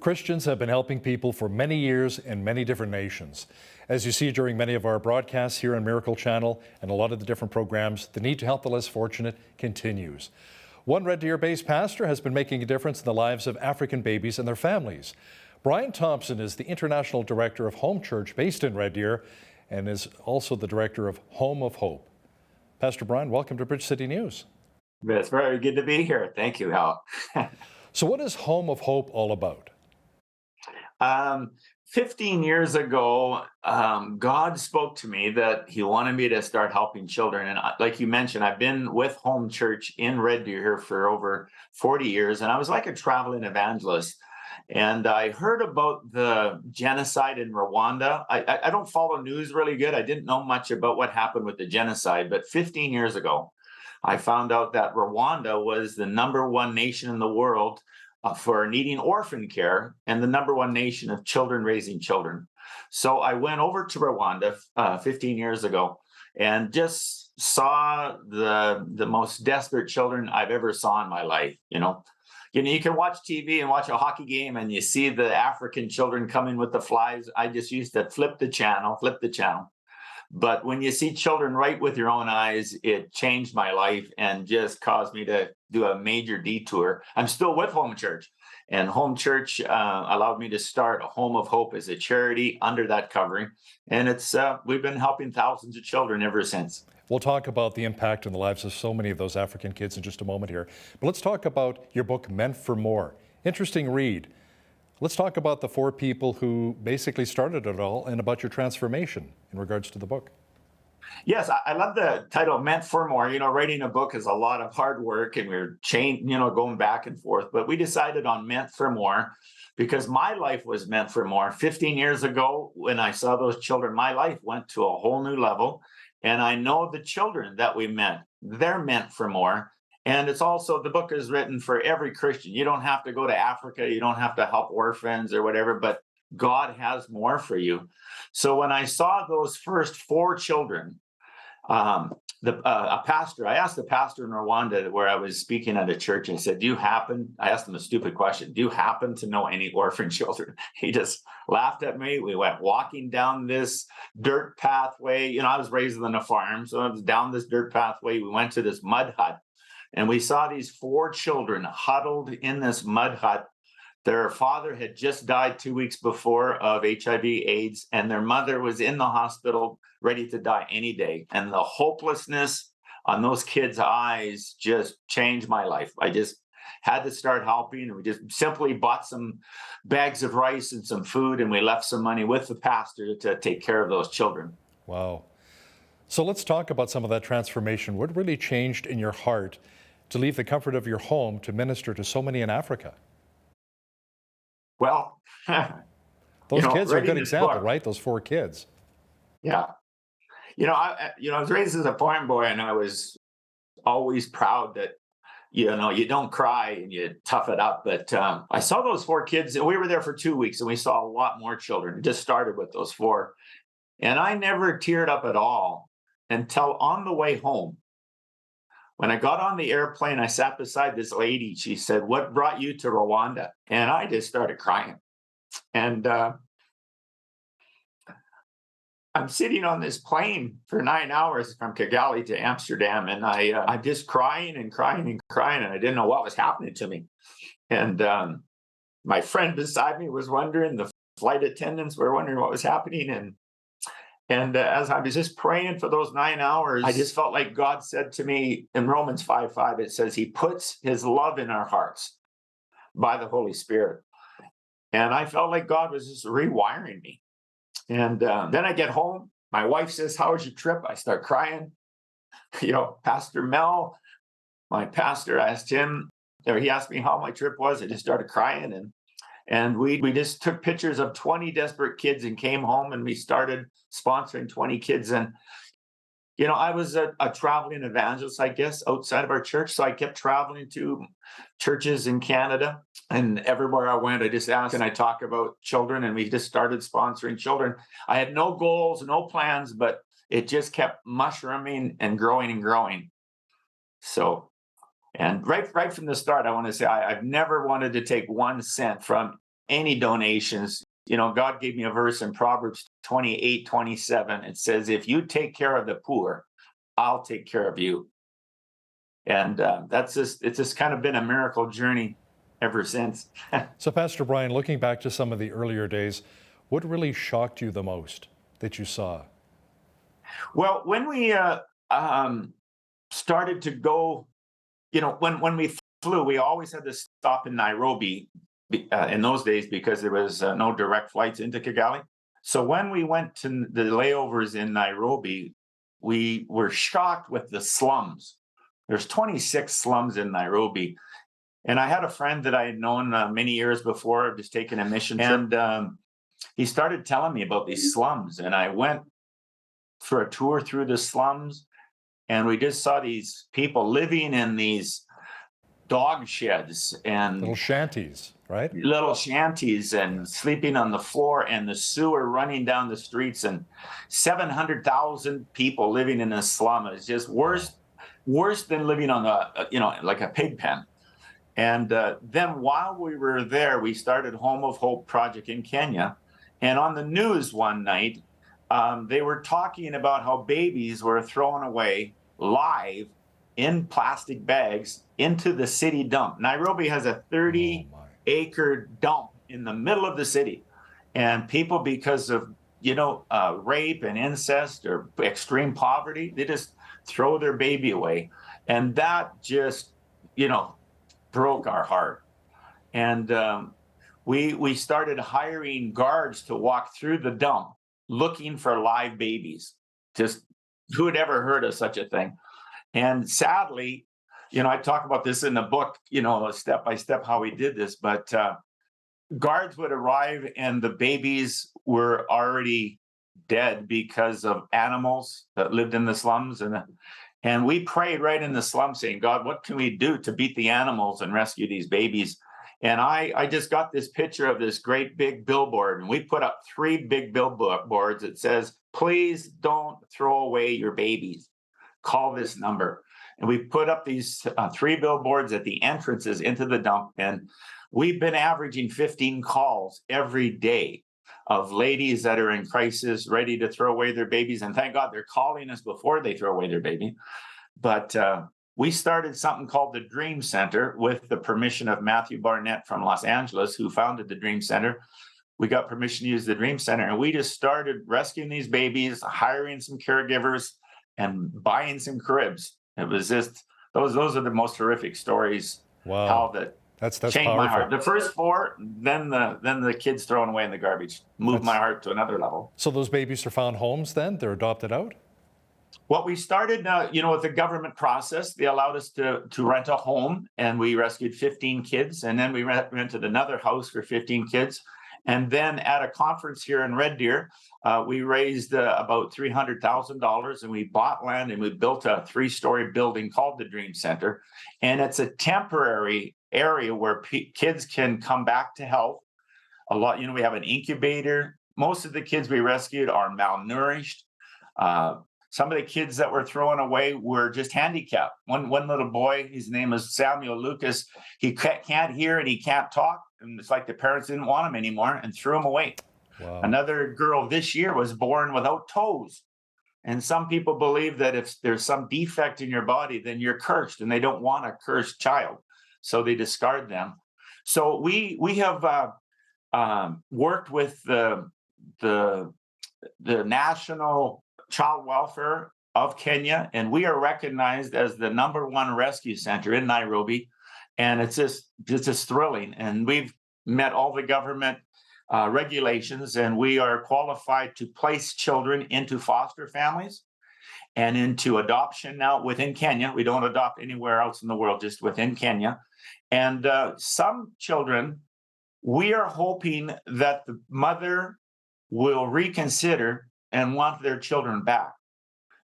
Christians have been helping people for many years in many different nations. As you see during many of our broadcasts here on Miracle Channel and a lot of the different programs, the need to help the less fortunate continues. One Red Deer-based pastor has been making a difference in the lives of African babies and their families. Brian Thompson is the International Director of Home Church based in Red Deer and is also the Director of Home of Hope. Pastor Brian, welcome to Bridge City News. It's very good to be here. Thank you, Hal. So what is Home of Hope all about? 15 years ago, God spoke to me that he wanted me to start helping children. And like you mentioned, I've been with Home Church in Red Deer here for over 40 years, and I was like a traveling evangelist. And I heard about the genocide in Rwanda. I don't follow news really good. I didn't know much about what happened with the genocide, but 15 years ago, I found out that Rwanda was the #1 nation in the world for needing orphan care and the #1 nation of children raising children. So I went over to Rwanda 15 years ago and just saw the most desperate children I've ever saw in my life. You can watch TV and watch a hockey game and you see the African children coming with the flies. I just used to flip the channel. But when you see children right with your own eyes, it changed my life and just caused me to do a major detour. I'm still with Home Church, and Home Church allowed me to start a Home of Hope as a charity under that covering. And we've been helping thousands of children ever since. We'll talk about the impact on the lives of so many of those African kids in just a moment here. But let's talk about your book, Meant for More. Interesting read. Let's talk about the 4 people who basically started it all and about your transformation in regards to the book. Yes, I love the title, Meant for More. Writing a book is a lot of hard work and we're going back and forth. But we decided on Meant for More because my life was meant for more. 15 years ago, when I saw those children, my life went to a whole new level. And I know the children that we met, they're meant for more. And it's also, the book is written for every Christian. You don't have to go to Africa. You don't have to help orphans or whatever, but God has more for you. So when I saw those first 4 children, I asked the pastor in Rwanda where I was speaking at a church, and I said, I asked him a stupid question. Do you happen to know any orphan children? He just laughed at me. We went walking down this dirt pathway. I was raised on a farm, so I was down this dirt pathway. We went to this mud hut, and we saw these 4 children huddled in this mud hut. Their father had just died 2 weeks before of HIV/AIDS, and their mother was in the hospital ready to die any day. And the hopelessness on those kids' eyes just changed my life. I just had to start helping, and we just simply bought some bags of rice and some food, and we left some money with the pastor to take care of those children. Wow. So let's talk about some of that transformation. What really changed in your heart to leave the comfort of your home to minister to so many in Africa? Well, those kids are a good example, right? Those 4 kids. Yeah. I was raised as a farm boy, and I was always proud that, you don't cry and you tough it up. But I saw those 4 kids, and we were there for 2 weeks, and we saw a lot more children. It just started with those 4. And I never teared up at all until on the way home. When I got on the airplane, I sat beside this lady. She said, "What brought you to Rwanda?" And I just started crying. And I'm sitting on this plane for 9 hours from Kigali to Amsterdam, and I'm just crying and crying and crying, and I didn't know what was happening to me. And my friend beside me was wondering, the flight attendants were wondering what was happening. And as I was just praying for those 9 hours, I just felt like God said to me in Romans 5:5, it says, he puts his love in our hearts by the Holy Spirit. And I felt like God was just rewiring me. And then I get home. My wife says, "How was your trip?" I start crying. Pastor Mel, my pastor, he asked me how my trip was. I just started crying. And we just took pictures of 20 desperate kids and came home, and we started sponsoring 20 kids. And, I was a traveling evangelist, I guess, outside of our church. So I kept traveling to churches in Canada, and everywhere I went, I just asked, "Can I talk about children?" And we just started sponsoring children. I had no goals, no plans, but it just kept mushrooming and growing and growing. So, and right from the start, I want to say I've never wanted to take 1 cent from any donations. You know, God gave me a verse in Proverbs 28:27. It says, if you take care of the poor, I'll take care of you. And it's just kind of been a miracle journey ever since. So, Pastor Brian, looking back to some of the earlier days, what really shocked you the most that you saw? Well, when we started to go, you know, when we flew, we always had to stop in Nairobi in those days because there was no direct flights into Kigali. So when we went to the layovers in Nairobi, we were shocked with the slums. There's 26 slums in Nairobi. And I had a friend that I had known many years before, just taking a mission trip. And he started telling me about these slums. And I went for a tour through the slums. And we just saw these people living in these dog sheds and little shanties, right? Little shanties and sleeping on the floor, and the sewer running down the streets, and 700,000 people living in a slum. It's just worse than living on like a pig pen. And then while we were there, we started Home of Hope Project in Kenya. And on the news one night, they were talking about how babies were thrown away live in plastic bags into the city dump. Nairobi has a 30-acre dump in the middle of the city. And people, because of, rape and incest or extreme poverty, they just throw their baby away. And that just, broke our heart. And we started hiring guards to walk through the dump looking for live babies. Just who had ever heard of such a thing? And sadly, I talk about this in the book, step by step how we did this, but guards would arrive and the babies were already dead because of animals that lived in the slums. And we prayed right in the slum saying, God, what can we do to beat the animals and rescue these babies? And I just got this picture of this great big billboard, and we put up 3 big billboards that says, please don't throw away your babies. Call this number. And we put up these 3 billboards at the entrances into the dump. And we've been averaging 15 calls every day of ladies that are in crisis, ready to throw away their babies. And thank God they're calling us before they throw away their baby. But we started something called the Dream Center with the permission of Matthew Barnett from Los Angeles, who founded the Dream Center. We got permission to use the Dream Center, and we just started rescuing these babies, hiring some caregivers, and buying some cribs. It was just those are the most horrific stories. Wow. How that's changed powerful. My heart. The first 4, then the kids thrown away in the garbage moved my heart to another level. So those babies are found homes then? They're adopted out? Well, we started, with the government process. They allowed us to rent a home, and we rescued 15 kids. And then we rented another house for 15 kids. And then at a conference here in Red Deer, we raised about $300,000, and we bought land and we built a 3-story building called the Dream Center. And it's a temporary area where kids can come back to health. A lot, we have an incubator. Most of the kids we rescued are malnourished. Some of the kids that were thrown away were just handicapped. One little boy, his name is Samuel Lucas. He can't hear and he can't talk. And it's like the parents didn't want him anymore and threw him away. Wow. Another girl this year was born without toes. And some people believe that if there's some defect in your body, then you're cursed, and they don't want a cursed child. So they discard them. So we have worked with the National Child Welfare of Kenya, and we are recognized as the #1 rescue center in Nairobi. And it's just thrilling. And we've met all the government regulations, and we are qualified to place children into foster families and into adoption now within Kenya. We don't adopt anywhere else in the world, just within Kenya. And some children, we are hoping that the mother will reconsider and want their children back.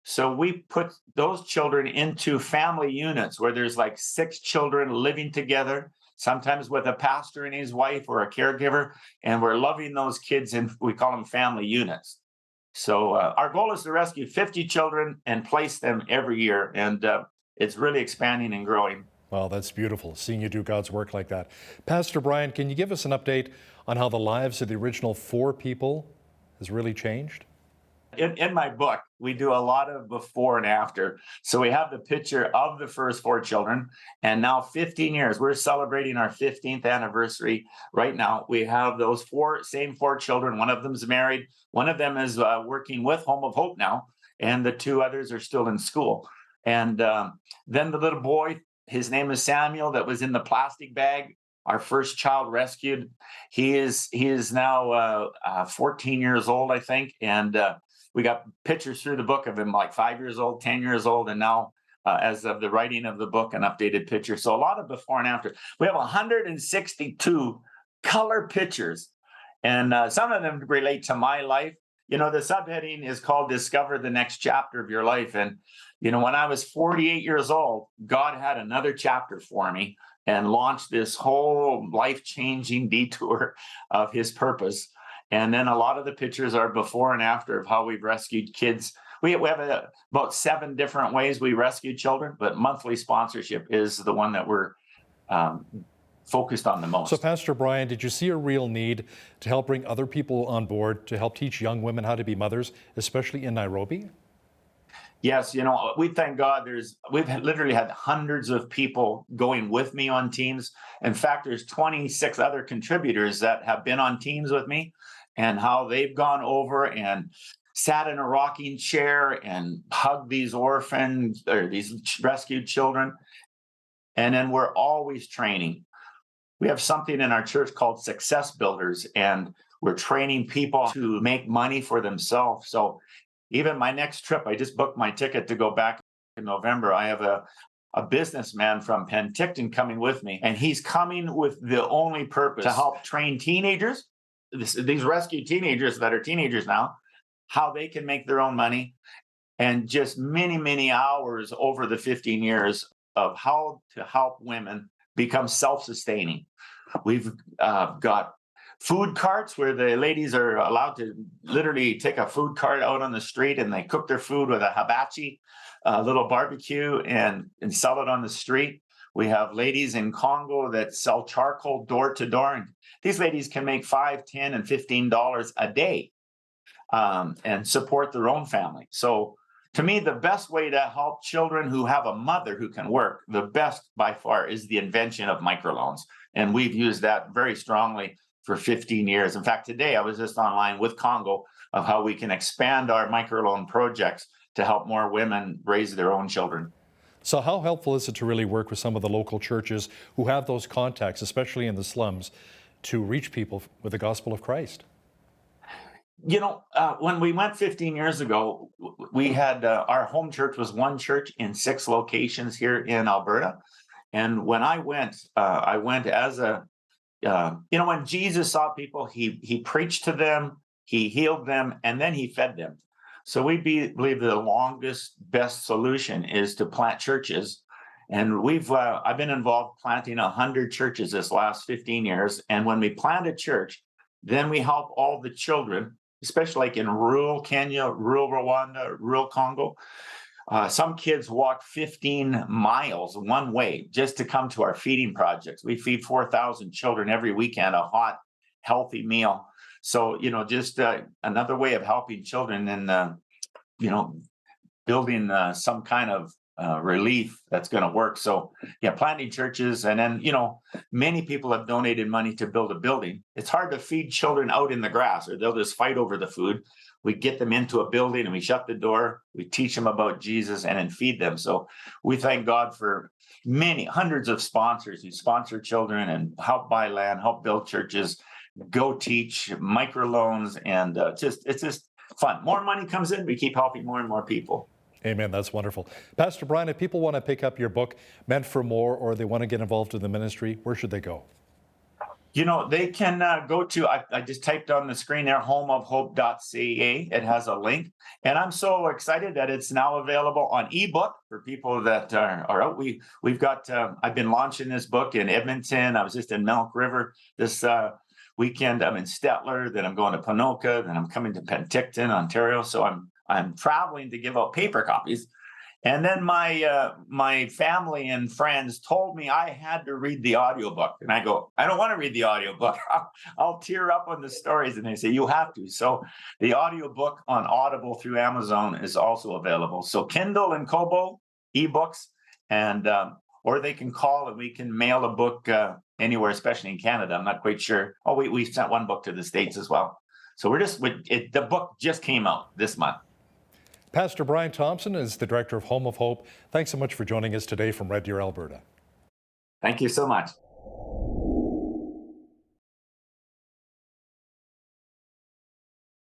So we put those children into family units where there's like 6 children living together, sometimes with a pastor and his wife or a caregiver, and we're loving those kids, and we call them family units. So our goal is to rescue 50 children and place them every year, and it's really expanding and growing. Well, that's beautiful, seeing you do God's work like that. Pastor Brian, can you give us an update on how the lives of the original 4 people has really changed? In my book, we do a lot of before and after. So we have the picture of the first 4 children, and now 15 years, we're celebrating our 15th anniversary right now. We have those same 4 children. One of them's married, one of them is working with Home of Hope now, and the 2 others are still in school. And then the little boy, his name is Samuel, that was in the plastic bag. Our first child rescued. He is now 14 years old, I think, and we got pictures through the book of him like 5 years old, 10 years old, and now, as of the writing of the book, an updated picture. So a lot of before and after. We have 162 color pictures, and some of them relate to my life. The subheading is called Discover the Next Chapter of Your Life. And, when I was 48 years old, God had another chapter for me and launched this whole life-changing detour of his purpose. And then a lot of the pictures are before and after of how we've rescued kids. We have about 7 different ways we rescue children, but monthly sponsorship is the one that we're focused on the most. So, Pastor Brian, did you see a real need to help bring other people on board to help teach young women how to be mothers, especially in Nairobi? Yes, we thank God we've literally had hundreds of people going with me on teams. In fact, there's 26 other contributors that have been on teams with me, and how they've gone over and sat in a rocking chair and hugged these orphans or these rescued children. And then we're always training. We have something in our church called Success Builders, and we're training people to make money for themselves. So even my next trip, I just booked my ticket to go back in November. I have a businessman from Penticton coming with me, and he's coming with the only purpose to help train teenagers, these rescued teenagers that are teenagers now, how they can make their own money, and just many, many hours over the 15 years of how to help women become self-sustaining. We've got food carts where the ladies are allowed to literally take a food cart out on the street, and they cook their food with a hibachi, a little barbecue, and sell it on the street. We have ladies in Congo that sell charcoal door to door, and these ladies can make $5, $10, and $15 a day, and support their own family. So to me, the best way to help children who have a mother who can work, the best by far, is the invention of microloans. And we've used that very strongly for 15 years. In fact, today I was just online with Congo of how we can expand our microloan projects to help more women raise their own children. So how helpful is it to really work with some of the local churches who have those contacts, especially in the slums, to reach people with the gospel of Christ? When we went 15 years ago, we had our home church was one church in 6 locations here in Alberta. And when I went as a when Jesus saw people, he preached to them, he healed them, and then he fed them. So we believe the longest, best solution is to plant churches. And I've been involved planting 100 churches this last 15 years. And when we plant a church, then we help all the children, especially like in rural Kenya, rural Rwanda, rural Congo. Some kids walk 15 miles one way just to come to our feeding projects. We feed 4,000 children every weekend, a hot, healthy meal. So, just another way of helping children and, building some kind of relief that's going to work. So, yeah, planting churches. And then, many people have donated money to build a building. It's hard to feed children out in the grass, or they'll just fight over the food. We get them into a building and we shut the door. We teach them about Jesus and then feed them. So we thank God for hundreds of sponsors who sponsor children and help buy land, help build churches, go teach, microloans, and it's just fun. More money comes in, we keep helping more and more people. Amen. That's wonderful. Pastor Brian, if people want to pick up your book, Meant for More, or they want to get involved in the ministry, where should they go? They can go to, I just typed on the screen there, homeofhope.ca. It has a link. And I'm so excited that it's now available on ebook for people that are out. We've got, I've been launching this book in Edmonton. I was just in Milk River this weekend. I'm in Stettler, then I'm going to Ponoka, then I'm coming to Penticton, Ontario. So I'm traveling to give out paper copies. And then my family and friends told me I had to read the audiobook. And I go, I don't want to read the audiobook. I'll tear up on the stories. And they say, you have to. So the audiobook on Audible through Amazon is also available. So Kindle and Kobo, ebooks, and or they can call and we can mail a book anywhere, especially in Canada. I'm not quite sure. Oh, we sent one book to the States as well. So the book just came out this month. Pastor Brian Thompson is the director of Home of Hope. Thanks so much for joining us today from Red Deer, Alberta. Thank you so much.